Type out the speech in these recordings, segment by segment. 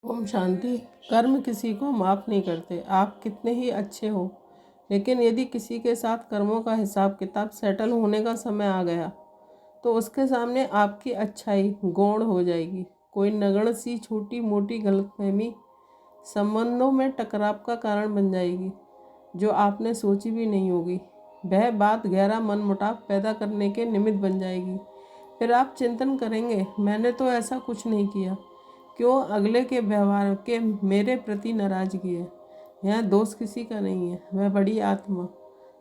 ओम शांति। कर्म किसी को माफ़ नहीं करते, आप कितने ही अच्छे हो, लेकिन यदि किसी के साथ कर्मों का हिसाब किताब सेटल होने का समय आ गया तो उसके सामने आपकी अच्छाई गौण हो जाएगी। कोई नगण्य सी छोटी मोटी गलतफहमी संबंधों में टकराव का कारण बन जाएगी जो आपने सोची भी नहीं होगी। वह बात गहरा मनमुटाव पैदा करने के निमित्त बन जाएगी। फिर आप चिंतन करेंगे, मैंने तो ऐसा कुछ नहीं किया, क्यों अगले के व्यवहार के मेरे प्रति नाराज़गी है। यहाँ दोष किसी का नहीं है, वह बड़ी आत्मा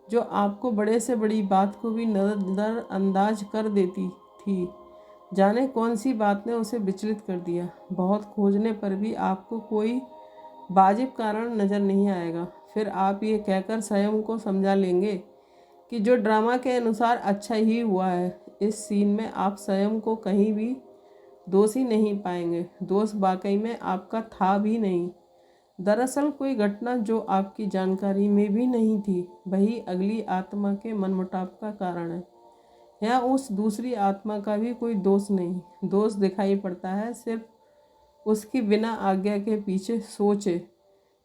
जो आपको बड़े से बड़ी बात को भी नज़रअंदाज कर देती थी, जाने कौन सी बात ने उसे विचलित कर दिया। बहुत खोजने पर भी आपको कोई वाजिब कारण नज़र नहीं आएगा। फिर आप ये कहकर स्वयं को समझा लेंगे कि जो ड्रामा के अनुसार अच्छा ही हुआ है। इस सीन में आप स्वयं को कहीं भी दोषी नहीं पाएंगे। दोष वाकई में आपका था भी नहीं। दरअसल कोई घटना जो आपकी जानकारी में भी नहीं थी, वही अगली आत्मा के मनमुटाव का कारण है। यहाँ उस दूसरी आत्मा का भी कोई दोष नहीं। दोष दिखाई पड़ता है सिर्फ उसकी बिना आज्ञा के पीछे सोचे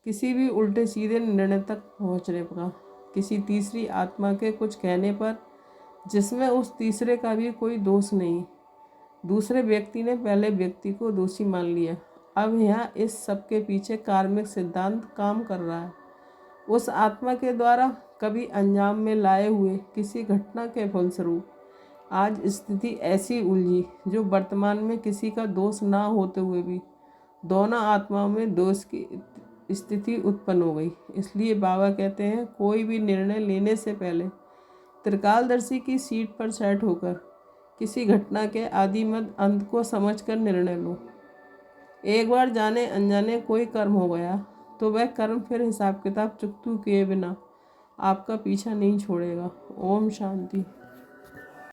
किसी भी उल्टे सीधे निर्णय तक पहुँचने का, किसी तीसरी आत्मा के कुछ कहने पर, जिसमें उस तीसरे का भी कोई दोष नहीं। दूसरे व्यक्ति ने पहले व्यक्ति को दोषी मान लिया। अब यहाँ इस सब के पीछे कार्मिक सिद्धांत काम कर रहा है। उस आत्मा के द्वारा कभी अंजाम में लाए हुए किसी घटना के फलस्वरूप आज स्थिति ऐसी उलझी जो वर्तमान में किसी का दोष ना होते हुए भी दोनों आत्माओं में दोष की स्थिति उत्पन्न हो गई। इसलिए बाबा कहते हैं, कोई भी निर्णय लेने से पहले त्रिकालदर्शी की सीट पर सेट होकर किसी घटना के आदि मध्य अंत को समझकर निर्णय लो। एक बार जाने अनजाने कोई कर्म हो गया तो वह कर्म फिर हिसाब किताब चुकतू किए बिना आपका पीछा नहीं छोड़ेगा। ओम शांति।